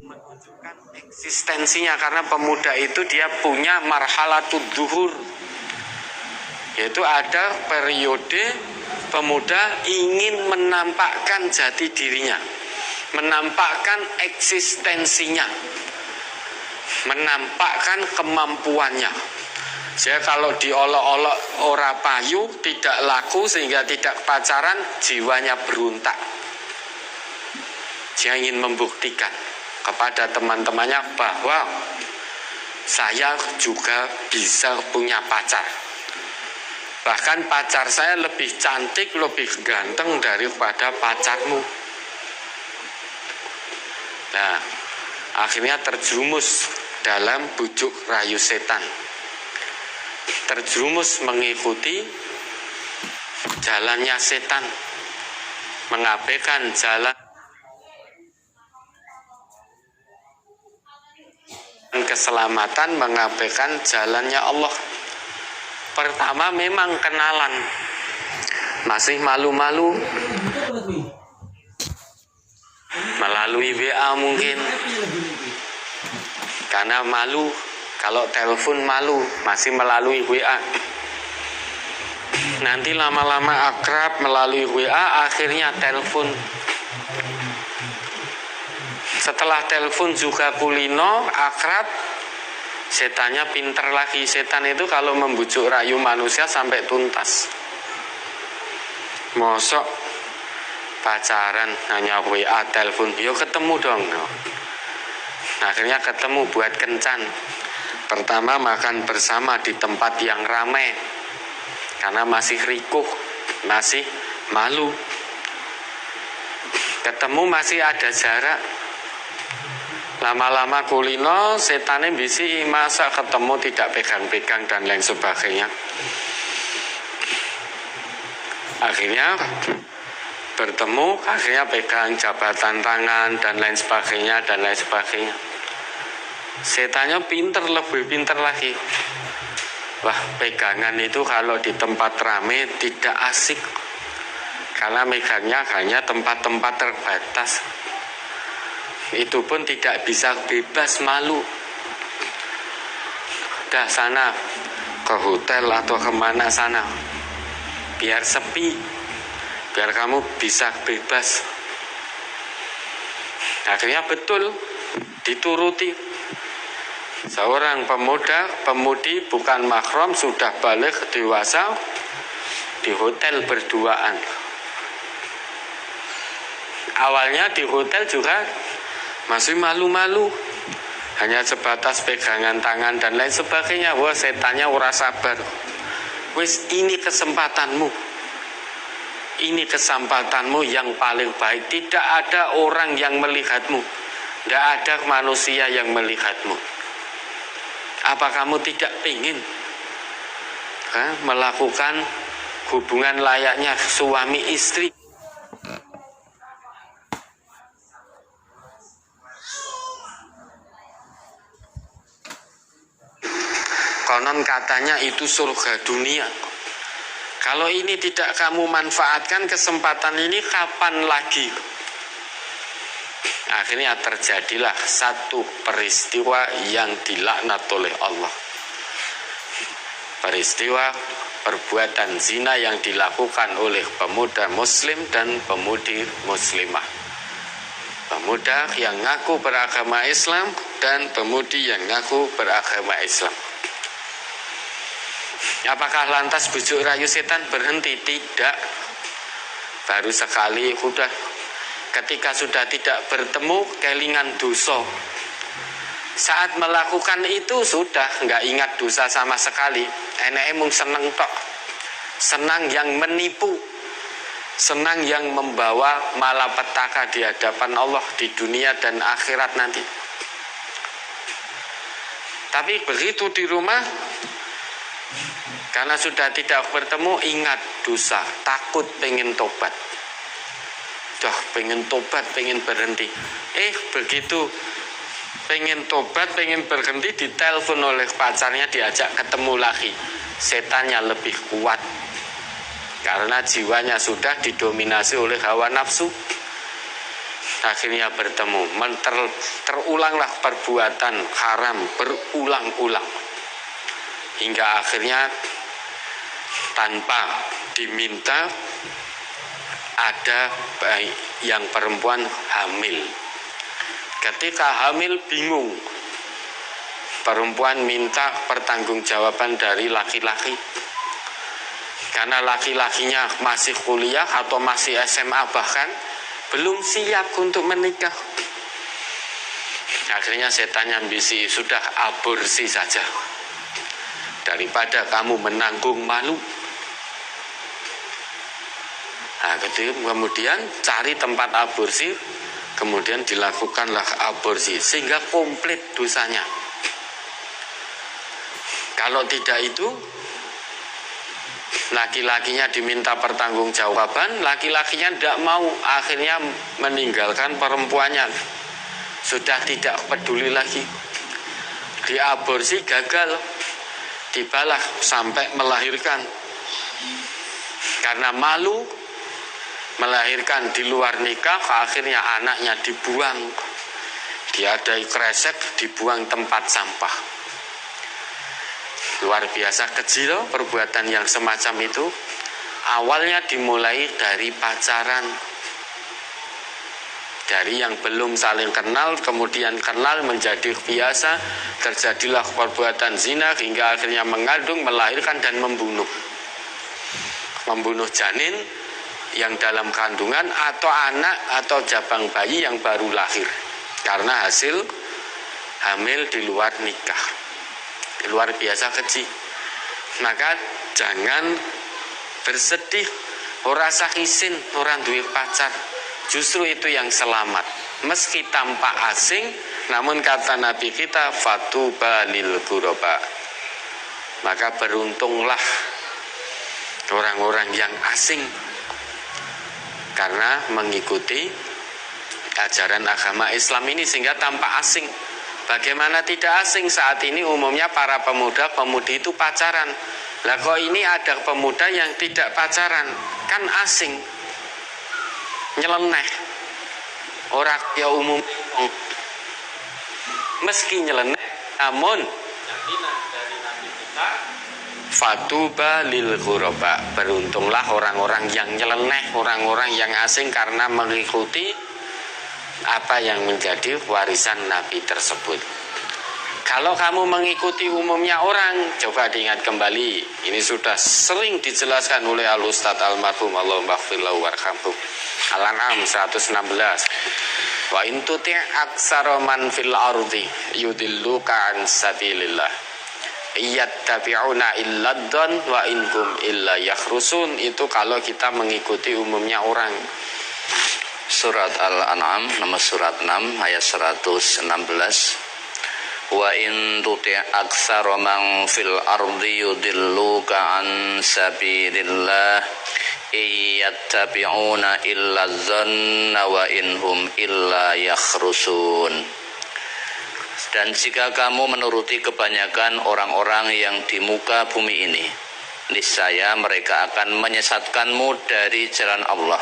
menunjukkan eksistensinya, karena pemuda itu dia punya marhalatud zuhur, yaitu ada periode pemuda ingin menampakkan jati dirinya, menampakkan eksistensinya, menampakkan kemampuannya. Jadi kalau diolok-olok ora payu, tidak laku sehingga tidak pacaran, jiwanya beruntak. Dia ingin membuktikan kepada teman-temannya bahwa saya juga bisa punya pacar. Bahkan pacar saya lebih cantik, lebih ganteng daripada pacarmu. Nah, akhirnya terjerumus dalam bujuk rayu setan, terjerumus mengikuti jalannya setan, mengabaikan jalan keselamatan, mengabaikan jalannya Allah. Pertama memang kenalan, masih malu-malu, melalui WA mungkin, karena malu. Kalau telepon malu, masih melalui WA. Nanti lama-lama akrab melalui WA, akhirnya telepon. Setelah telepon juga kulino, akrab, setannya pinter lagi. Setan itu kalau membujuk rayu manusia sampai tuntas. Mosok pacaran hanya WA, telepon, yo ketemu dong. Akhirnya ketemu buat kencan. Pertama makan bersama di tempat yang ramai, karena masih rikuh, masih malu. Ketemu masih ada jarak. Lama-lama kulino, setannya bisi, masa ketemu tidak pegang-pegang dan lain sebagainya. Akhirnya bertemu, akhirnya pegang jabatan tangan dan lain sebagainya dan lain sebagainya. Setannya pinter, lebih pinter lagi. Wah, pegangan itu kalau di tempat ramai tidak asik, karena megangnya hanya tempat-tempat terbatas. Itu pun tidak bisa bebas, malu. Dah sana ke hotel atau kemana sana, biar sepi, biar kamu bisa bebas. Akhirnya betul dituruti. Seorang pemudi bukan mahram, sudah balik dewasa, di hotel berduaan. Awalnya di hotel juga masih malu-malu, hanya sebatas pegangan tangan dan lain sebagainya. Wah, setannya ora sabar. Wis, ini kesempatanmu. Ini kesempatanmu yang paling baik. Tidak ada orang yang melihatmu, tidak ada manusia yang melihatmu. Apa kamu tidak ingin melakukan hubungan layaknya suami istri? Konon katanya itu surga dunia. Kalau ini tidak kamu manfaatkan kesempatan ini, kapan lagi? Akhirnya terjadilah satu peristiwa yang dilaknat oleh Allah. Peristiwa perbuatan zina yang dilakukan oleh pemuda muslim dan pemudi muslimah. Pemuda yang ngaku beragama Islam dan pemudi yang ngaku beragama Islam. Apakah lantas bujuk rayu setan berhenti? Tidak. Baru sekali sudah. Ketika sudah tidak bertemu, kelingan dosa. Saat melakukan itu sudah nggak ingat dosa sama sekali. Enake mung seneng tok. Senang yang menipu. Senang yang membawa malapetaka di hadapan Allah di dunia dan akhirat nanti. Tapi begitu di rumah, karena sudah tidak bertemu, ingat dosa, takut pengen tobat. Pengen tobat, pengen berhenti. Begitu pengen tobat, pengen berhenti, ditelepon oleh pacarnya, diajak ketemu lagi. Setannya lebih kuat, karena jiwanya sudah didominasi oleh hawa nafsu. akhirnya bertemu. Terulanglah perbuatan haram berulang-ulang hingga akhirnya tanpa diminta ada yang perempuan hamil. Ketika hamil bingung, perempuan minta pertanggungjawaban dari laki-laki. Karena laki-lakinya masih kuliah atau masih SMA bahkan belum siap untuk menikah. Akhirnya setan ambisi, sudah aborsi saja daripada kamu menanggung malu. Nah, kemudian cari tempat aborsi, kemudian dilakukanlah aborsi sehingga komplit dosanya. Kalau tidak itu, laki-lakinya diminta pertanggungjawaban, laki-lakinya tidak mau, akhirnya meninggalkan perempuannya, sudah tidak peduli lagi. Diaborsi gagal, dibalah sampai melahirkan. Karena malu melahirkan di luar nikah, akhirnya anaknya dibuang, diadai kresek, dibuang tempat sampah. Luar biasa keji loh perbuatan yang semacam itu. Awalnya dimulai dari pacaran, dari yang belum saling kenal, kemudian kenal menjadi biasa, terjadilah perbuatan zina hingga akhirnya mengandung, melahirkan dan membunuh janin yang dalam kandungan atau anak atau jabang bayi yang baru lahir karena hasil hamil di luar nikah. Luar biasa keji. Maka jangan bersedih, ora sakisin, orang duwe pacar. Justru itu yang selamat. Meski tampak asing, namun kata Nabi kita, fatuba lil ghuraba. Maka beruntunglah orang-orang yang asing karena mengikuti ajaran agama Islam ini sehingga tampak asing. Bagaimana tidak asing saat ini umumnya para pemuda-pemudi itu pacaran. Lah kok ini ada pemuda yang tidak pacaran, kan asing, nyeleneh. Orang ya umum meski nyeleneh, namun fatuba lil ghuraba, beruntunglah orang-orang yang nyeleneh, orang-orang yang asing karena mengikuti apa yang menjadi warisan Nabi tersebut. Kalau kamu mengikuti umumnya orang, coba diingat kembali, ini sudah sering dijelaskan oleh Al-Ustadz Almarhum Allahumma ighfir lahu warhamhu, Al-An'am 116. Wa in tuti' aktsara man fil ardi yudilluka an sabilillah yattabi'una illa dzan wa inhum illa yakhrusun. Itu kalau kita mengikuti umumnya orang. Surat Al-An'am nomor surat 6 ayat 116. Wa in tuti' aktsara man fil ardi yudilluka an sabilillah yattabi'una illa dzanna wa inhum illa yakhrusun. Dan jika kamu menuruti kebanyakan orang-orang yang di muka bumi ini, niscaya mereka akan menyesatkanmu dari jalan Allah.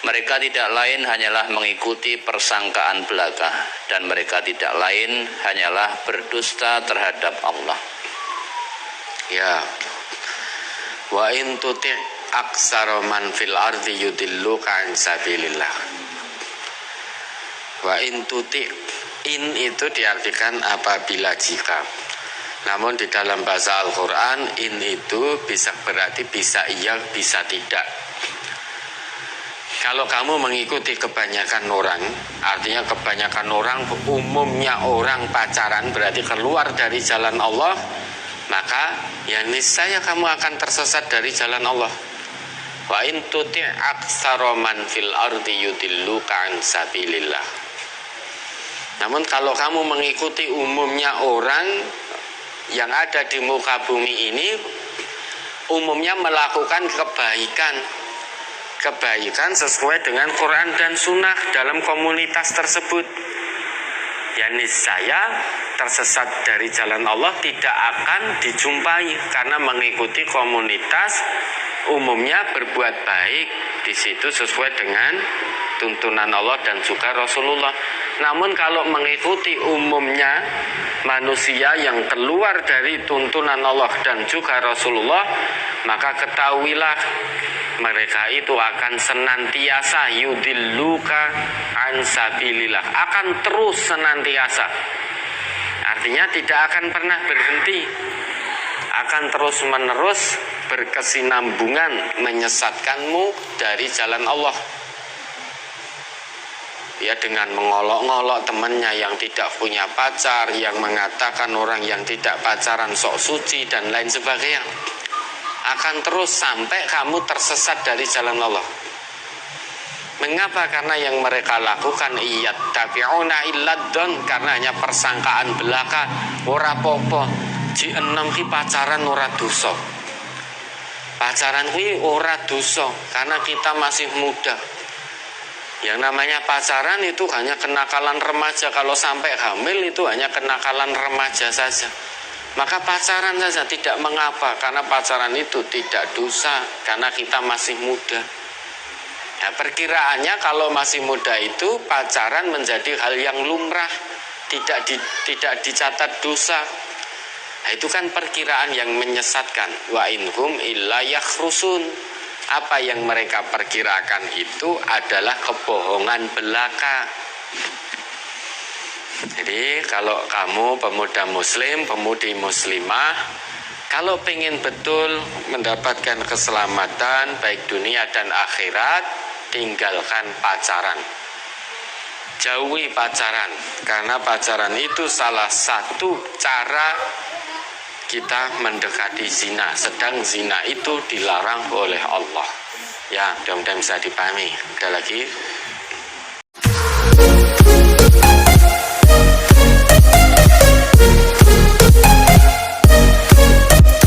Mereka tidak lain hanyalah mengikuti persangkaan belaka, dan mereka tidak lain hanyalah berdusta terhadap Allah. Ya. Wa in tuti' aktsara man fil ardi yudilluka an sabilillah. Wa in tuti', in itu diartikan apabila jika. Namun di dalam bahasa Al-Qur'an in itu bisa berarti bisa iya, bisa tidak. Kalau kamu mengikuti kebanyakan orang, artinya kebanyakan orang, umumnya orang pacaran, berarti keluar dari jalan Allah, maka ya niscaya kamu akan tersesat dari jalan Allah. Wa in tuti' aktsara man fil ardi yudilluka an sabilillah. Namun kalau kamu mengikuti umumnya orang yang ada di muka bumi ini, umumnya melakukan kebaikan sesuai dengan Quran dan Sunnah dalam komunitas tersebut, ya niscaya tersesat dari jalan Allah tidak akan dijumpai karena mengikuti komunitas umumnya berbuat baik di situ sesuai dengan tuntunan Allah dan juga Rasulullah. Namun kalau mengikuti umumnya manusia yang keluar dari tuntunan Allah dan juga Rasulullah, maka ketahuilah mereka itu akan senantiasa yudilluka an sabilillah, akan terus senantiasa. Artinya tidak akan pernah berhenti, akan terus menerus berkesinambungan menyesatkanmu dari jalan Allah. Ya, dengan mengolok-ngolok temannya yang tidak punya pacar, yang mengatakan orang yang tidak pacaran sok suci dan lain sebagainya, akan terus sampai kamu tersesat dari jalan Allah. Mengapa? Karena yang mereka lakukan iyattabi'una illadon, karena hanya persangkaan belaka. Ora popo ji enom ki pacaran ora dosa, pacaran ki ora dosa karena kita masih muda. Yang namanya pacaran itu hanya kenakalan remaja. Kalau sampai hamil itu hanya kenakalan remaja saja. Maka pacaran saja tidak mengapa, karena pacaran itu tidak dosa karena kita masih muda. Nah, perkiraannya kalau masih muda itu pacaran menjadi hal yang lumrah, tidak dicatat dosa. Nah, itu kan perkiraan yang menyesatkan. Wa inhum illa yakhrusun. Apa yang mereka perkirakan itu adalah kebohongan belaka. Jadi kalau kamu pemuda muslim, pemudi muslimah, kalau pengen betul mendapatkan keselamatan baik dunia dan akhirat, tinggalkan pacaran. Jauhi pacaran, karena pacaran itu salah satu cara kita mendekati zina, sedang zina itu dilarang oleh Allah. Ya, mudah-mudahan bisa dipahami. Ada lagi?